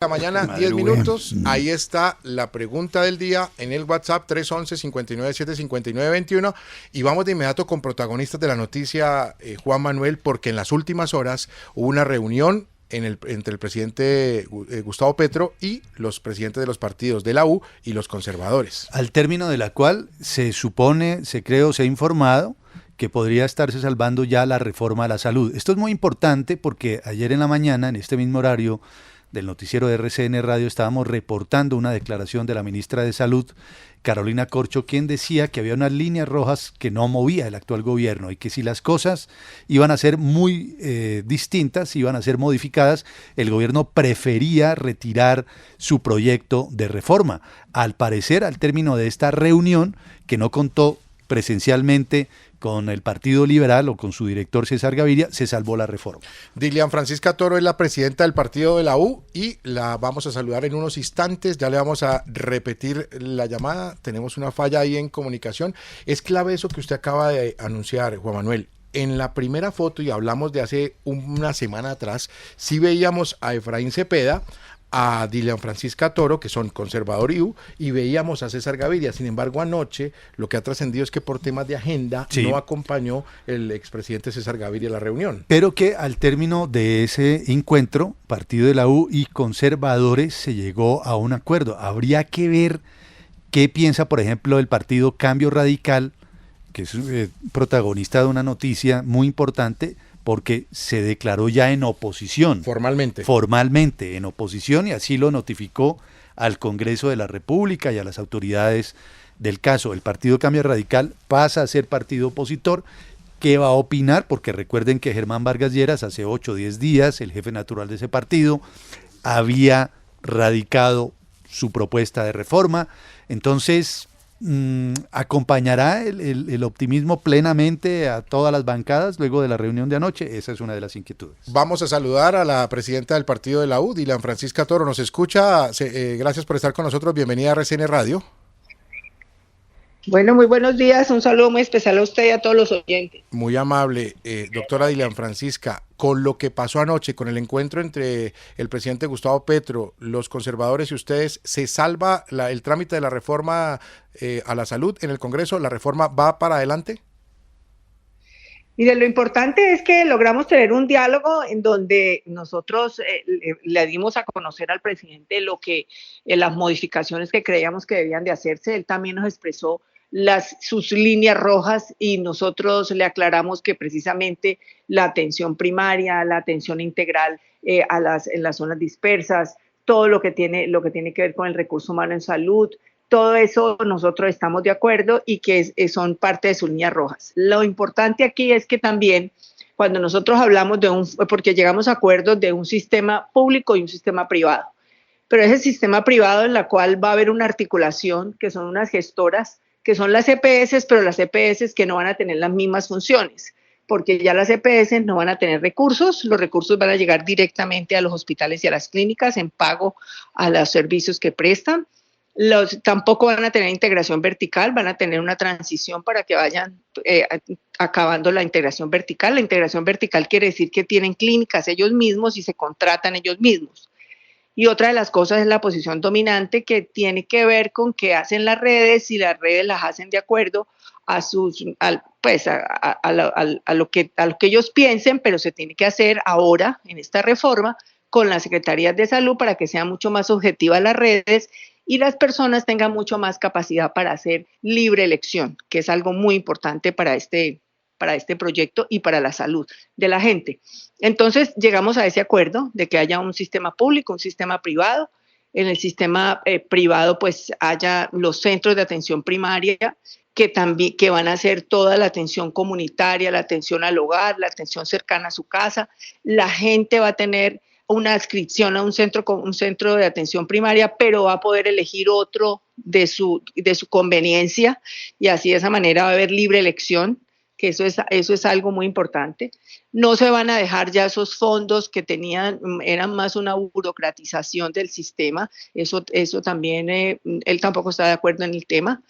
la mañana, 10 minutos. Ahí está la pregunta del día en el WhatsApp 311-597-5921. Y vamos de inmediato con protagonistas de la noticia, Juan Manuel, porque en las últimas horas hubo una reunión entre el presidente Gustavo Petro y los presidentes de los partidos de la U y los conservadores. Al término de la cual se supone, se cree o se ha informado que podría estarse salvando ya la reforma a la salud. Esto es muy importante porque ayer en la mañana, en este mismo horario del noticiero de RCN Radio, estábamos reportando una declaración de la ministra de Salud, Carolina Corcho, quien decía que había unas líneas rojas que no movía el actual gobierno y que si las cosas iban a ser muy distintas, iban a ser modificadas, el gobierno prefería retirar su proyecto de reforma. Al parecer, al término de esta reunión, que no contó presencialmente con el Partido Liberal o con su director César Gaviria, se salvó la reforma. Dilian Francisca Toro es la presidenta del partido de la U y la vamos a saludar en unos instantes. Ya le vamos a repetir la llamada. Tenemos una falla ahí en comunicación. Es clave eso que usted acaba de anunciar, Juan Manuel. En la primera foto, y hablamos de hace una semana atrás, sí veíamos a Efraín Cepeda, a Dilian Francisca Toro, que son conservador y veíamos a César Gaviria. Sin embargo, anoche lo que ha trascendido es que por temas de agenda no acompañó el expresidente César Gaviria a la reunión. Pero que al término de ese encuentro, partido de la U y conservadores, se llegó a un acuerdo. Habría que ver qué piensa, por ejemplo, el partido Cambio Radical, que es protagonista de una noticia muy importante, porque se declaró ya en oposición. Formalmente en oposición, y así lo notificó al Congreso de la República y a las autoridades del caso. El Partido Cambio Radical pasa a ser partido opositor. ¿Qué va a opinar? Porque recuerden que Germán Vargas Lleras hace 8 o 10 días, el jefe natural de ese partido, había radicado su propuesta de reforma. Entonces, ¿acompañará el optimismo plenamente a todas las bancadas luego de la reunión de anoche? Esa es una de las inquietudes. Vamos a saludar a la presidenta del partido de la U, Dilian Francisca Toro. ¿Nos escucha? Gracias por estar con nosotros. Bienvenida a RCN Radio. Bueno, muy buenos días. Un saludo muy especial a usted y a todos los oyentes. Muy amable. Doctora Dilian Francisca, con lo que pasó anoche, con el encuentro entre el presidente Gustavo Petro, los conservadores y ustedes, ¿se salva el trámite de la reforma a la salud en el Congreso? ¿La reforma va para adelante? Mire, lo importante es que logramos tener un diálogo en donde nosotros le dimos a conocer al presidente las modificaciones que creíamos que debían de hacerse. Él también nos expresó sus líneas rojas y nosotros le aclaramos que precisamente la atención primaria, la atención integral en las zonas dispersas, todo lo que tiene que ver con el recurso humano en salud, todo eso nosotros estamos de acuerdo y que son parte de sus líneas rojas. Lo importante aquí es que también cuando nosotros hablamos porque llegamos a acuerdos de un sistema público y un sistema privado, pero ese sistema privado en la cual va a haber una articulación, que son unas gestoras, que son las EPS, pero las EPS que no van a tener las mismas funciones, porque ya las EPS no van a tener recursos, los recursos van a llegar directamente a los hospitales y a las clínicas en pago a los servicios que prestan. Tampoco van a tener integración vertical, van a tener una transición para que vayan acabando la integración vertical. La integración vertical quiere decir que tienen clínicas ellos mismos y se contratan ellos mismos. Y otra de las cosas es la posición dominante, que tiene que ver con qué hacen las redes, y las redes las hacen de acuerdo a lo que ellos piensen, pero se tiene que hacer ahora en esta reforma con las secretarías de salud para que sean mucho más objetivas las redes y las personas tengan mucho más capacidad para hacer libre elección, que es algo muy importante para este proyecto y para la salud de la gente. Entonces llegamos a ese acuerdo de que haya un sistema público, un sistema privado. En el sistema privado pues haya los centros de atención primaria que van a hacer toda la atención comunitaria, la atención al hogar, la atención cercana a su casa. La gente va a tener una adscripción a un centro de atención primaria, pero va a poder elegir otro de su conveniencia, y así de esa manera va a haber libre elección, que eso es algo muy importante. No se van a dejar ya esos fondos que eran más una burocratización del sistema, eso también, él tampoco está de acuerdo en el tema.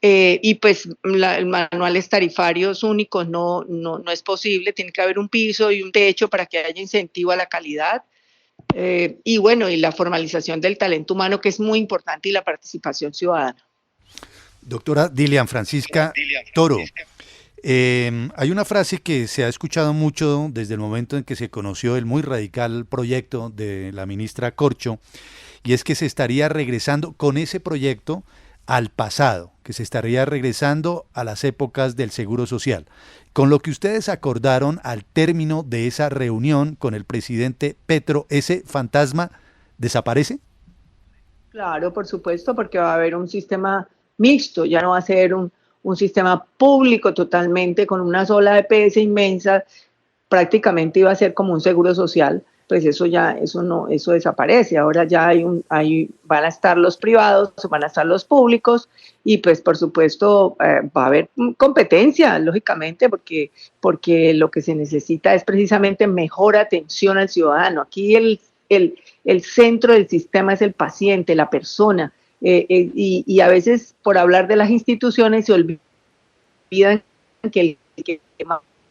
Y pues manuales tarifarios únicos no es posible, tiene que haber un piso y un techo para que haya incentivo a la calidad. Y bueno, y la formalización del talento humano, que es muy importante, y la participación ciudadana. Doctora Dilian Francisca Toro, hay una frase que se ha escuchado mucho desde el momento en que se conoció el muy radical proyecto de la ministra Corcho, y es que se estaría regresando con ese proyecto al pasado, que se estaría regresando a las épocas del Seguro Social. Con lo que ustedes acordaron al término de esa reunión con el presidente Petro, ¿ese fantasma desaparece? Claro, por supuesto, porque va a haber un sistema mixto, ya no va a ser un sistema público totalmente con una sola EPS inmensa, prácticamente iba a ser como un seguro social, pues eso ya, eso no, eso desaparece. Ahora ya van a estar los privados, van a estar los públicos, y pues por supuesto va a haber competencia, lógicamente, porque lo que se necesita es precisamente mejor atención al ciudadano. Aquí el centro del sistema es el paciente, la persona, y a veces por hablar de las instituciones se olvidan que el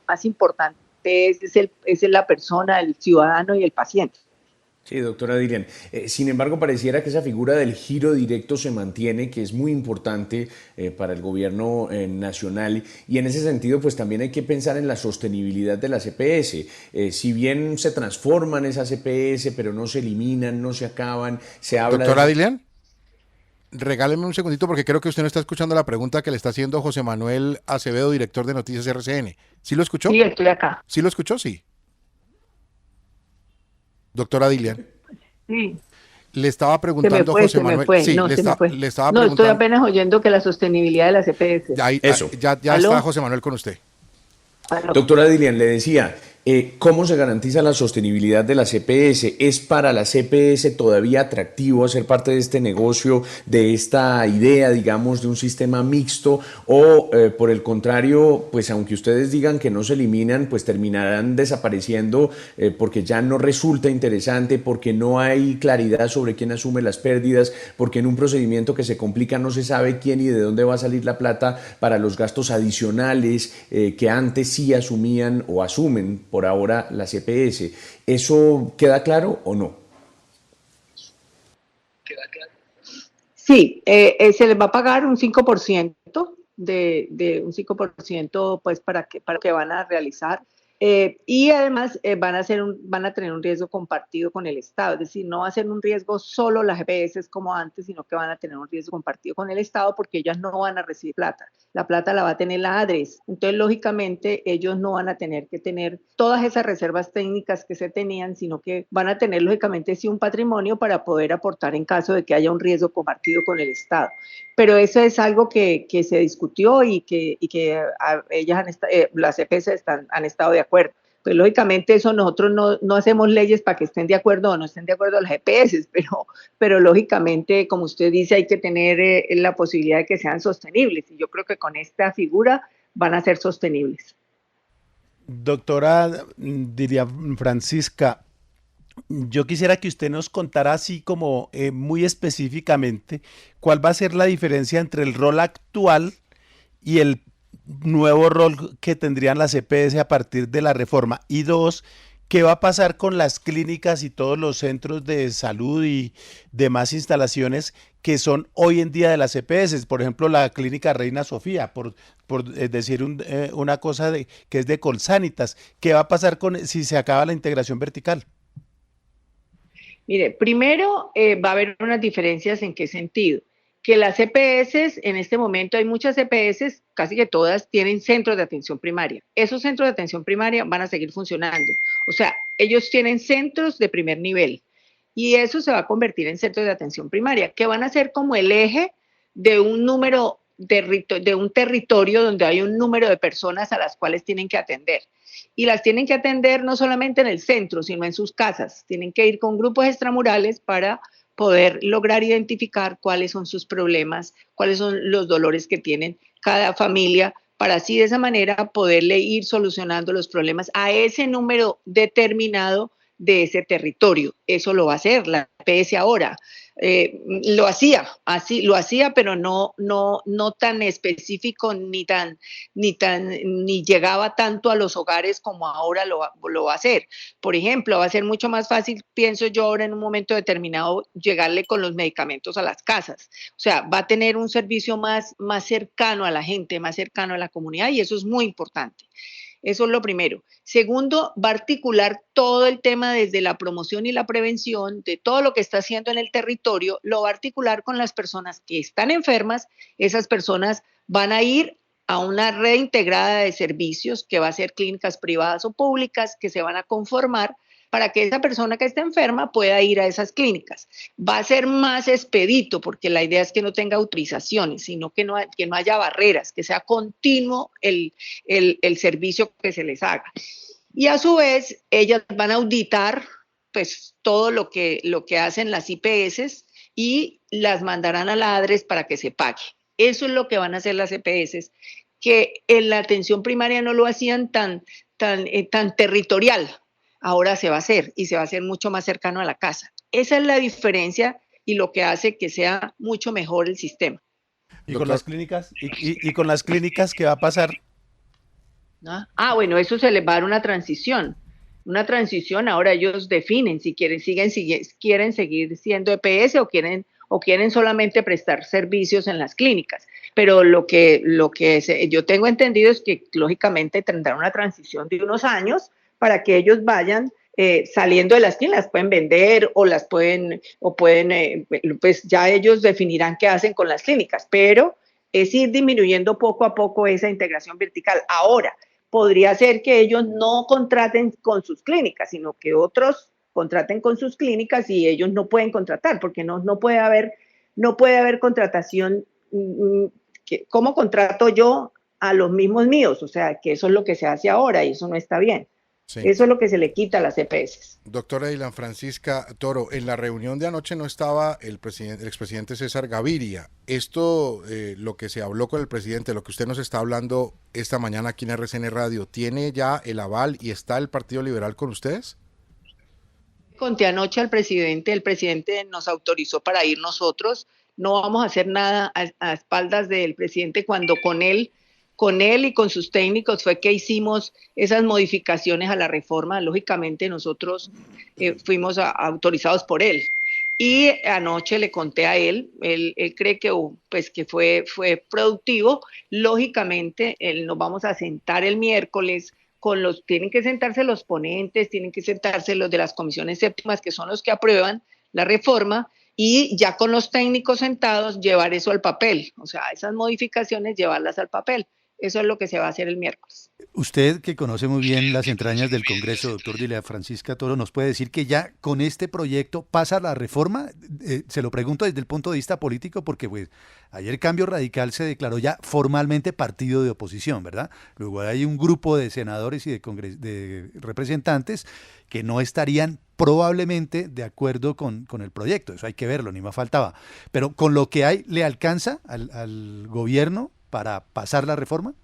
más importante es la persona, el ciudadano y el paciente. Sí, doctora Dilian. Sin embargo, pareciera que esa figura del giro directo se mantiene, que es muy importante para el gobierno nacional, y en ese sentido, pues también hay que pensar en la sostenibilidad de las EPS. Si bien se transforman esas EPS, pero no se eliminan, no se acaban, se habla Doctora de... Dilian, regáleme un segundito porque creo que usted no está escuchando la pregunta que le está haciendo José Manuel Acevedo, director de Noticias RCN. ¿Sí lo escuchó? Sí, estoy acá. ¿Sí lo escuchó? Sí. Doctora Dilian. Sí. Le estaba preguntando a José Manuel. Sí, no, se me fue. le estaba No, estoy preguntando. apenas oyendo que la sostenibilidad de las EPS. Eso. Ya está José Manuel con usted. Doctora Dilian, le decía, ¿cómo se garantiza la sostenibilidad de las EPS? ¿Es para las EPS todavía atractivo hacer parte de este negocio, de esta idea, digamos, de un sistema mixto? ¿O por el contrario, pues aunque ustedes digan que no se eliminan, pues terminarán desapareciendo porque ya no resulta interesante, porque no hay claridad sobre quién asume las pérdidas, porque en un procedimiento que se complica no se sabe quién y de dónde va a salir la plata para los gastos adicionales que antes sí asumían o asumen por ahora las EPS? ¿Eso queda claro o no? Sí, se les va a pagar un 5% de un 5% pues para que van a realizar. Y además van a tener un riesgo compartido con el Estado, es decir, no va a ser un riesgo solo las EPS como antes, sino que van a tener un riesgo compartido con el Estado porque ellas no van a recibir plata. La plata la va a tener la ADRES. Entonces, lógicamente, ellos no van a tener que tener todas esas reservas técnicas que se tenían, sino que van a tener, lógicamente, sí un patrimonio para poder aportar en caso de que haya un riesgo compartido con el Estado. Pero eso es algo que se discutió y que ellas las EPS han estado de acuerdo. Pues lógicamente eso nosotros no hacemos leyes para que estén de acuerdo o no estén de acuerdo las EPS, pero lógicamente, como usted dice, hay que tener la posibilidad de que sean sostenibles, y yo creo que con esta figura van a ser sostenibles. Doctora, diría Francisca, yo quisiera que usted nos contara así como muy específicamente cuál va a ser la diferencia entre el rol actual y el nuevo rol que tendrían las EPS a partir de la reforma. Y dos, ¿qué va a pasar con las clínicas y todos los centros de salud y demás instalaciones que son hoy en día de las EPS? Por ejemplo, la clínica Reina Sofía, por decir una cosa que es de Colsanitas. ¿Qué va a pasar si se acaba la integración vertical? Mire, primero va a haber unas diferencias. ¿En qué sentido? Que las EPS, en este momento hay muchas EPS, casi que todas tienen centros de atención primaria. Esos centros de atención primaria van a seguir funcionando. O sea, ellos tienen centros de primer nivel y eso se va a convertir en centros de atención primaria, que van a ser como el eje de un número de un territorio donde hay un número de personas a las cuales tienen que atender. Y las tienen que atender no solamente en el centro, sino en sus casas. Tienen que ir con grupos extramurales para poder lograr identificar cuáles son sus problemas, cuáles son los dolores que tienen cada familia, para así de esa manera poderle ir solucionando los problemas a ese número determinado de ese territorio. Eso lo va a hacer la EPS ahora. Lo hacía, pero no tan específico ni llegaba tanto a los hogares como ahora lo va a hacer. Por ejemplo, va a ser mucho más fácil, pienso yo ahora en un momento determinado, llegarle con los medicamentos a las casas. O sea, va a tener un servicio más cercano a la gente, más cercano a la comunidad, y eso es muy importante. Eso es lo primero. Segundo, va a articular todo el tema desde la promoción y la prevención de todo lo que está haciendo en el territorio, lo va a articular con las personas que están enfermas. Esas personas van a ir a una red integrada de servicios que va a ser clínicas privadas o públicas que se van a conformar para que esa persona que está enferma pueda ir a esas clínicas. Va a ser más expedito, porque la idea es que no tenga autorizaciones, sino que no haya barreras, que sea continuo el servicio que se les haga. Y a su vez, ellas van a auditar pues todo lo que hacen las IPS y las mandarán a la ADRES para que se pague. Eso es lo que van a hacer las EPS, que en la atención primaria no lo hacían tan territorial. Ahora se va a hacer, y se va a hacer mucho más cercano a la casa. Esa es la diferencia y lo que hace que sea mucho mejor el sistema. ¿Y con las clínicas? ¿Y con las clínicas qué va a pasar? Bueno, eso se les va a dar una transición. Una transición, ahora ellos definen si quieren seguir siendo EPS o quieren solamente prestar servicios en las clínicas. Pero lo que yo tengo entendido es que lógicamente tendrán una transición de unos años para que ellos vayan saliendo de las clínicas, pueden vender pues ya ellos definirán qué hacen con las clínicas, pero es ir disminuyendo poco a poco esa integración vertical. Ahora, podría ser que ellos no contraten con sus clínicas, sino que otros contraten con sus clínicas y ellos no pueden contratar, porque no puede haber contratación. ¿Cómo contrato yo a los mismos míos? O sea, que eso es lo que se hace ahora y eso no está bien. Sí. Eso es lo que se le quita a las EPS. Doctora Dylan Francisca Toro, en la reunión de anoche no estaba el expresidente César Gaviria. Esto, lo que se habló con el presidente, lo que usted nos está hablando esta mañana aquí en RCN Radio, ¿tiene ya el aval y está el Partido Liberal con ustedes? Conté anoche al presidente, el presidente nos autorizó para ir nosotros. No vamos a hacer nada a espaldas del presidente cuando con él y con sus técnicos fue que hicimos esas modificaciones a la reforma. Lógicamente nosotros fuimos autorizados por él. Y anoche le conté a él cree que fue productivo. Lógicamente nos vamos a sentar el miércoles tienen que sentarse los ponentes, tienen que sentarse los de las comisiones séptimas, que son los que aprueban la reforma, y ya con los técnicos sentados llevar eso al papel, o sea, esas modificaciones llevarlas al papel. Eso es lo que se va a hacer el miércoles. Usted, que conoce muy bien las entrañas del Congreso, doctor Dylan Francisca Toro, ¿nos puede decir que ya con este proyecto pasa la reforma? Se lo pregunto desde el punto de vista político porque pues ayer Cambio Radical se declaró ya formalmente partido de oposición, ¿verdad? Luego hay un grupo de senadores y de representantes que no estarían probablemente de acuerdo con el proyecto. Eso hay que verlo, ni más faltaba. Pero con lo que hay, ¿le alcanza al gobierno para pasar la reforma?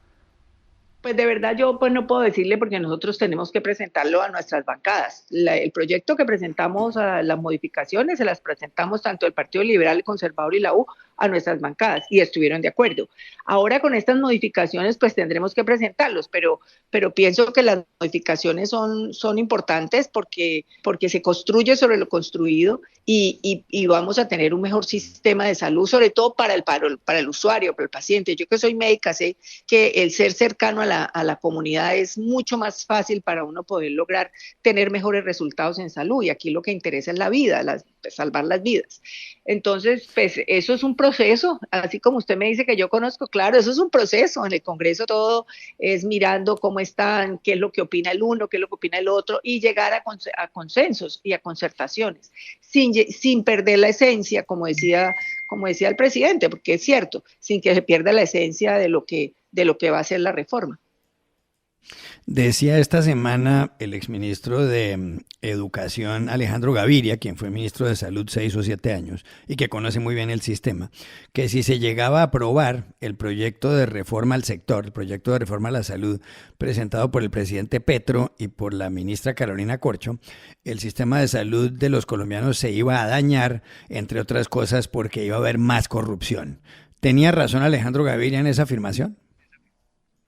Pues de verdad yo pues no puedo decirle porque nosotros tenemos que presentarlo a nuestras bancadas. El proyecto que presentamos, a las modificaciones, se las presentamos tanto el Partido Liberal, el Conservador y la U a nuestras bancadas y estuvieron de acuerdo. Ahora con estas modificaciones pues tendremos que presentarlos, pero pienso que las modificaciones son importantes porque se construye sobre lo construido y vamos a tener un mejor sistema de salud, sobre todo para el usuario, para el paciente. Yo que soy médica sé que el ser cercano a la comunidad es mucho más fácil para uno poder lograr tener mejores resultados en salud, y aquí lo que interesa es la vida, salvar las vidas. Entonces, pues eso es un proceso, así como usted me dice que yo conozco, claro, eso es un proceso. En el Congreso todo es mirando cómo están, qué es lo que opina el uno, qué es lo que opina el otro, y llegar a consensos y a concertaciones, sin perder la esencia, como decía el presidente, porque es cierto, sin que se pierda la esencia de lo que va a ser la reforma. Decía esta semana el exministro de Educación, Alejandro Gaviria, quien fue ministro de Salud 6 o 7 años y que conoce muy bien el sistema, que si se llegaba a aprobar el proyecto de reforma al sector, el proyecto de reforma a la salud presentado por el presidente Petro y por la ministra Carolina Corcho, el sistema de salud de los colombianos se iba a dañar, entre otras cosas, porque iba a haber más corrupción. ¿Tenía razón Alejandro Gaviria en esa afirmación?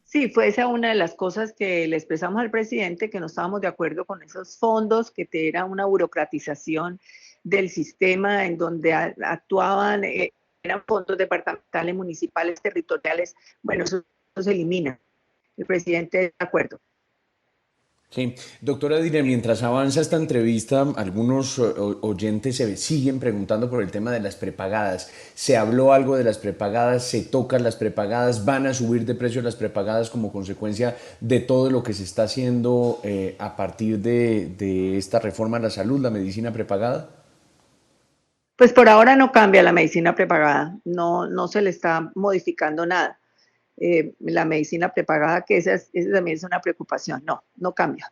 Sí, fue esa una de las cosas que le expresamos al presidente, que no estábamos de acuerdo con esos fondos, que era una burocratización del sistema en donde actuaban, eran fondos departamentales, municipales, territoriales. Bueno, eso se elimina. El presidente de acuerdo. Sí, doctora Dile, mientras avanza esta entrevista, algunos oyentes se siguen preguntando por el tema de las prepagadas. ¿Se habló algo de las prepagadas? ¿Se tocan las prepagadas? ¿Van a subir de precio las prepagadas como consecuencia de todo lo que se está haciendo a partir de esta reforma a la salud, la medicina prepagada? Pues por ahora no cambia la medicina prepagada, no se le está modificando nada. La medicina prepagada, que esa también es una preocupación, no cambia.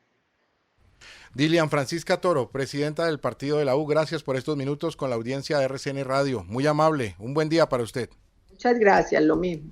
Dilian Francisca Toro, presidenta del partido de la U, gracias por estos minutos con la audiencia de RCN Radio. Muy amable, un buen día para usted. Muchas gracias, lo mismo.